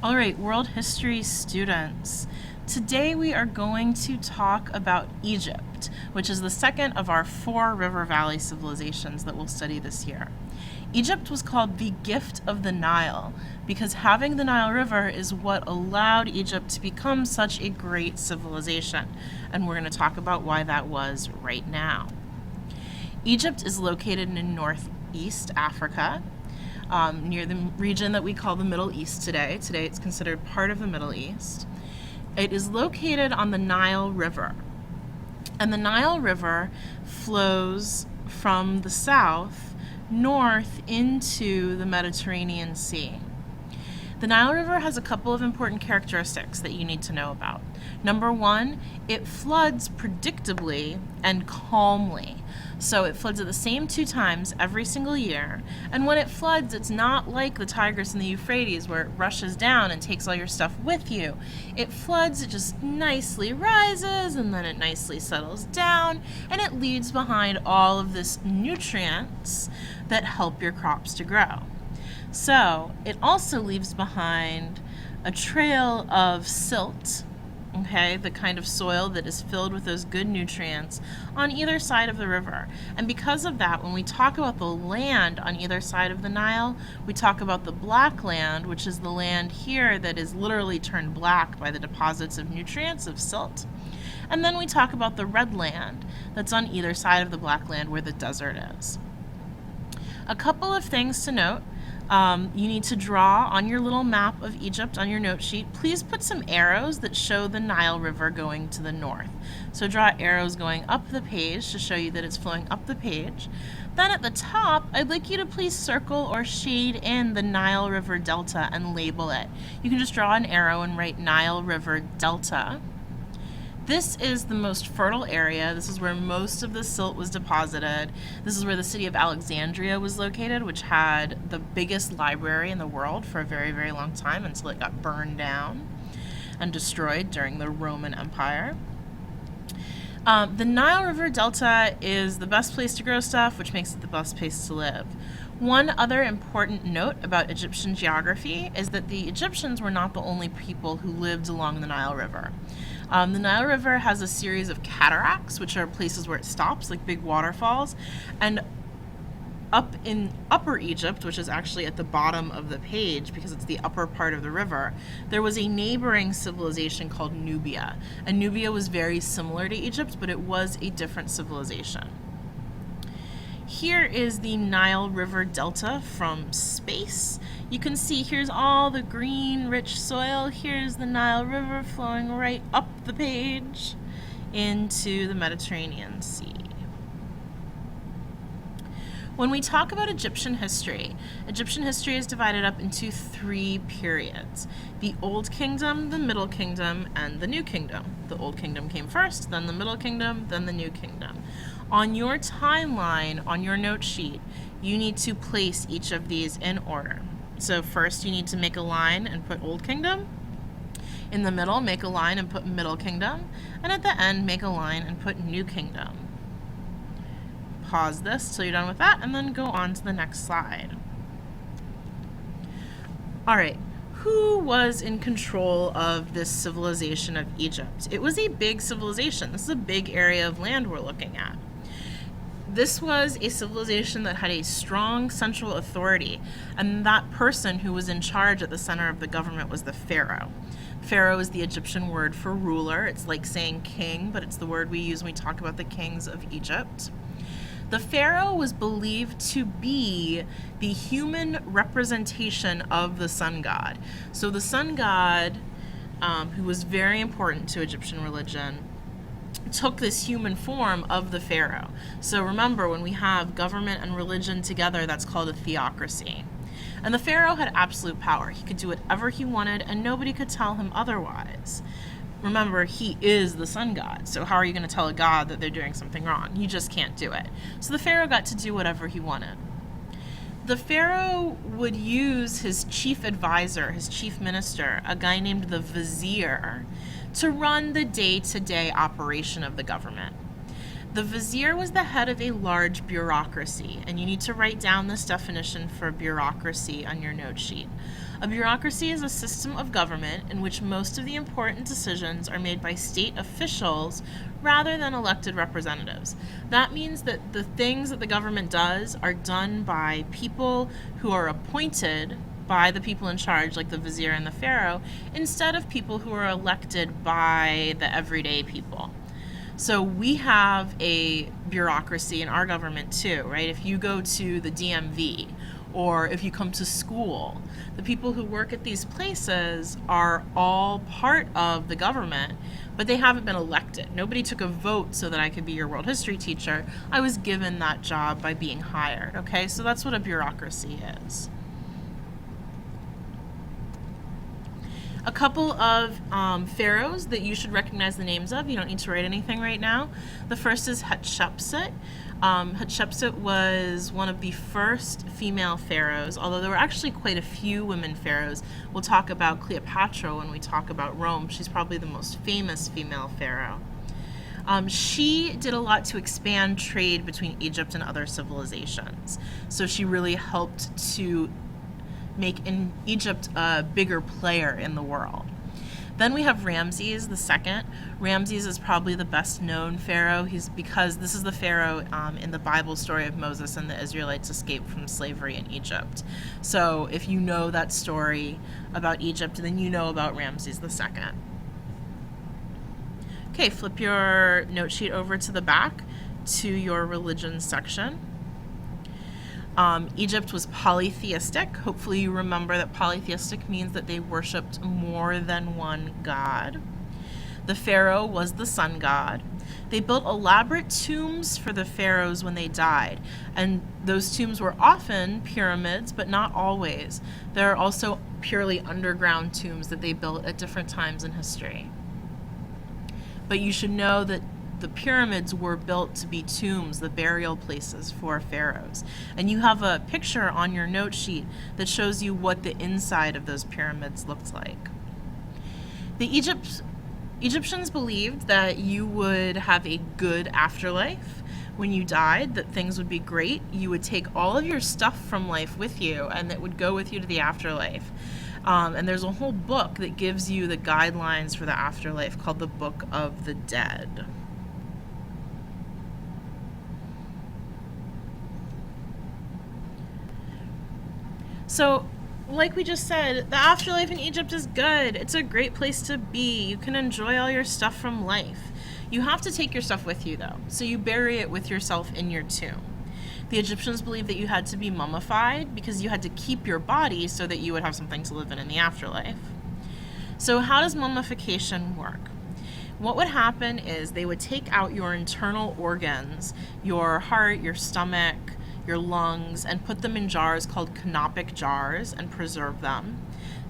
All right, world history students. Today we are going to talk about Egypt, which is the second of our 4 river valley civilizations that we'll study this year. Egypt was called the gift of the Nile because having the Nile River is what allowed Egypt to become such a great civilization, and we're going to talk about why that was right now. Egypt is located in northeast Africa, near the region that we call the Middle East today. Today it's considered part of the Middle East. It is located on the Nile River. And the Nile River flows from the south north into the Mediterranean Sea. The Nile River has a couple of important characteristics that you need to know about. Number one, it floods predictably and calmly. So it floods at the same 2 times every single year. And when it floods, it's not like the Tigris and the Euphrates where it rushes down and takes all your stuff with you. It floods, it just nicely rises, and then it nicely settles down, and it leaves behind all of this nutrients that help your crops to grow. So it also leaves behind a trail of silt, okay, the kind of soil that is filled with those good nutrients on either side of the river. And because of that, when we talk about the land on either side of the Nile, we talk about the black land, which is the land here that is literally turned black by the deposits of nutrients of silt. And then we talk about the red land that's on either side of the black land where the desert is. A couple of things to note. You need to draw on your little map of Egypt on your note sheet. Please put some arrows that show the Nile River going to the north. So draw arrows going up the page to show you that it's flowing up the page. Then at the top, I'd like you to please circle or shade in the Nile River Delta and label it. You can just draw an arrow and write Nile River Delta. This is the most fertile area. This is where most of the silt was deposited. This is where the city of Alexandria was located, which had the biggest library in the world for a very, very long time until it got burned down and destroyed during the Roman Empire. The Nile River Delta is the best place to grow stuff, which makes it the best place to live. One other important note about Egyptian geography is that the Egyptians were not the only people who lived along the Nile River. The Nile River has a series of cataracts, which are places where it stops, like big waterfalls. And up in Upper Egypt, which is actually at the bottom of the page because it's the upper part of the river, there was a neighboring civilization called Nubia. And Nubia was very similar to Egypt, but it was a different civilization. Here is the Nile River Delta from space. You can see here's all the green, rich soil. Here's the Nile River flowing right up the page into the Mediterranean Sea. When we talk about Egyptian history is divided up into 3 periods: the Old Kingdom, the Middle Kingdom, and the New Kingdom. The Old Kingdom came first, then the Middle Kingdom, then the New Kingdom. On your timeline, on your note sheet, you need to place each of these in order. So first you need to make a line and put Old Kingdom. In the middle, make a line and put Middle Kingdom. And at the end, make a line and put New Kingdom. Pause this till you're done with that, and then go on to the next slide. All right, who was in control of this civilization of Egypt? It was a big civilization. This is a big area of land we're looking at. This was a civilization that had a strong central authority, and that person who was in charge at the center of the government was the pharaoh. Pharaoh is the Egyptian word for ruler. It's like saying king, but it's the word we use when we talk about the kings of Egypt. The pharaoh was believed to be the human representation of the sun god. So the sun god, who was very important to Egyptian religion, took this human form of the pharaoh. So remember, when we have government and religion together, that's called a theocracy. And the pharaoh had absolute power. He could do whatever he wanted, and nobody could tell him otherwise. Remember, he is the sun god, so how are you going to tell a god that they're doing something wrong? You just can't do it. So the pharaoh got to do whatever he wanted. The pharaoh would use his chief advisor, his chief minister, a guy named the vizier, to run the day-to-day operation of the government. The vizier was the head of a large bureaucracy, and you need to write down this definition for bureaucracy on your note sheet. A bureaucracy is a system of government in which most of the important decisions are made by state officials rather than elected representatives. That means that the things that the government does are done by people who are appointed by the people in charge, like the vizier and the pharaoh, instead of people who are elected by the everyday people. So we have a bureaucracy in our government too, right? If you go to the DMV or if you come to school, the people who work at these places are all part of the government, but they haven't been elected. Nobody took a vote so that I could be your world history teacher. I was given that job by being hired, okay? So that's what a bureaucracy is. A couple of pharaohs that you should recognize the names of. You don't need to write anything right now. The first is Hatshepsut. Hatshepsut was one of the first female pharaohs, although there were actually quite a few women pharaohs. We'll talk about Cleopatra when we talk about Rome. She's probably the most famous female pharaoh. She did a lot to expand trade between Egypt and other civilizations. So she really helped to make in Egypt a bigger player in the world. Then we have Ramses II. Ramses is probably the best known pharaoh. Because this is the pharaoh in the Bible story of Moses and the Israelites escaped from slavery in Egypt. So if you know that story about Egypt, then you know about Ramses II. Okay, flip your note sheet over to the back to your religion section. Egypt was polytheistic. Hopefully you remember that polytheistic means that they worshipped more than one god. The pharaoh was the sun god. They built elaborate tombs for the pharaohs when they died, and those tombs were often pyramids, but not always. There are also purely underground tombs that they built at different times in history. But you should know that the pyramids were built to be tombs, the burial places for pharaohs. And you have a picture on your note sheet that shows you what the inside of those pyramids looked like. The Egyptians believed that you would have a good afterlife when you died, that things would be great. You would take all of your stuff from life with you, and that would go with you to the afterlife. And there's a whole book that gives you the guidelines for the afterlife called the Book of the Dead. So, like we just said, the afterlife in Egypt is good. It's a great place to be. You can enjoy all your stuff from life. You have to take your stuff with you, though, so you bury it with yourself in your tomb. The Egyptians believed that you had to be mummified because you had to keep your body so that you would have something to live in the afterlife. So how does mummification work? What would happen is they would take out your internal organs, your heart, your stomach, your lungs, and put them in jars called canopic jars and preserve them.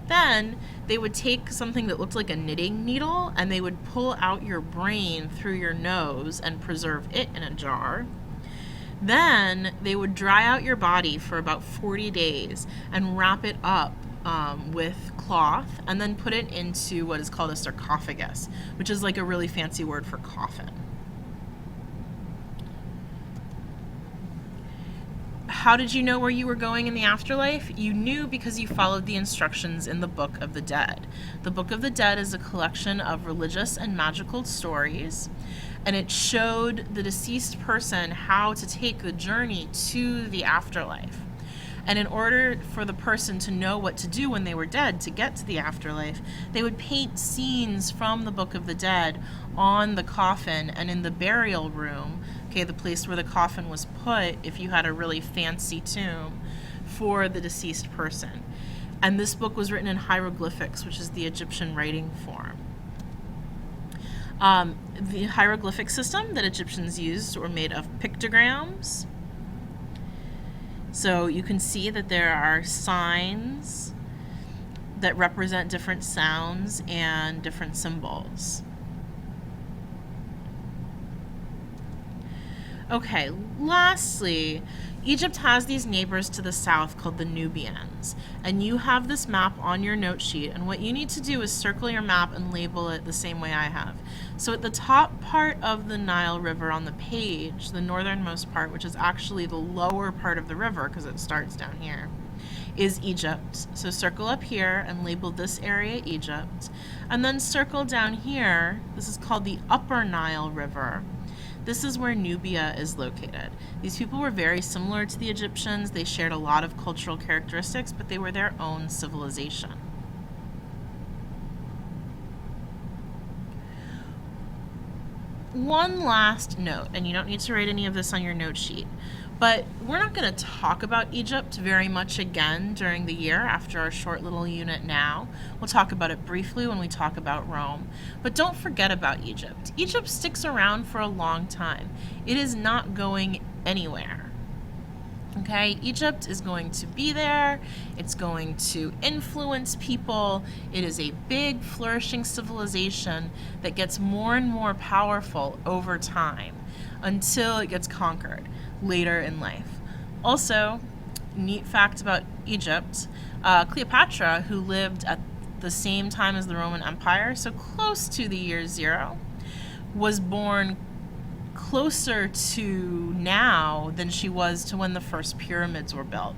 Then they would take something that looked like a knitting needle and they would pull out your brain through your nose and preserve it in a jar. Then they would dry out your body for about 40 days and wrap it up with cloth and then put it into what is called a sarcophagus, which is like a really fancy word for coffin. How did you know where you were going in the afterlife? You knew because you followed the instructions in the Book of the Dead. The Book of the Dead is a collection of religious and magical stories, and it showed the deceased person how to take the journey to the afterlife. And in order for the person to know what to do when they were dead to get to the afterlife, they would paint scenes from the Book of the Dead on the coffin and in the burial room, okay, the place where the coffin was put if you had a really fancy tomb for the deceased person. And this book was written in hieroglyphics, which is the Egyptian writing form. The hieroglyphic system that Egyptians used were made of pictograms. So you can see that there are signs that represent different sounds and different symbols. Okay, lastly, Egypt has these neighbors to the south called the Nubians, and you have this map on your note sheet, and what you need to do is circle your map and label it the same way I have. So at the top part of the Nile River on the page, the northernmost part, which is actually the lower part of the river because it starts down here, is Egypt. So circle up here and label this area Egypt. And then circle down here, this is called the Upper Nile River. This is where Nubia is located. These people were very similar to the Egyptians. They shared a lot of cultural characteristics, but they were their own civilization. One last note, and you don't need to write any of this on your note sheet, but we're not going to talk about Egypt very much again during the year after our short little unit now. We'll talk about it briefly when we talk about Rome. But don't forget about Egypt. Egypt sticks around for a long time. It is not going anywhere. Okay, Egypt is going to be there. It's going to influence people. It is a big, flourishing civilization that gets more and more powerful over time until it gets conquered later in life. Also, neat fact about Egypt, Cleopatra, who lived at the same time as the Roman Empire, so close to the year 0, was born closer to now than she was to when the first pyramids were built.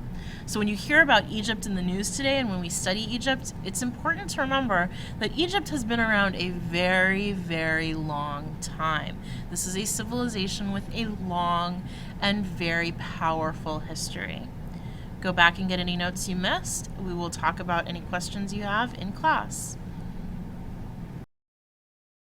So when you hear about Egypt in the news today and when we study Egypt, it's important to remember that Egypt has been around a very, very long time. This is a civilization with a long and very powerful history. Go back and get any notes you missed. We will talk about any questions you have in class.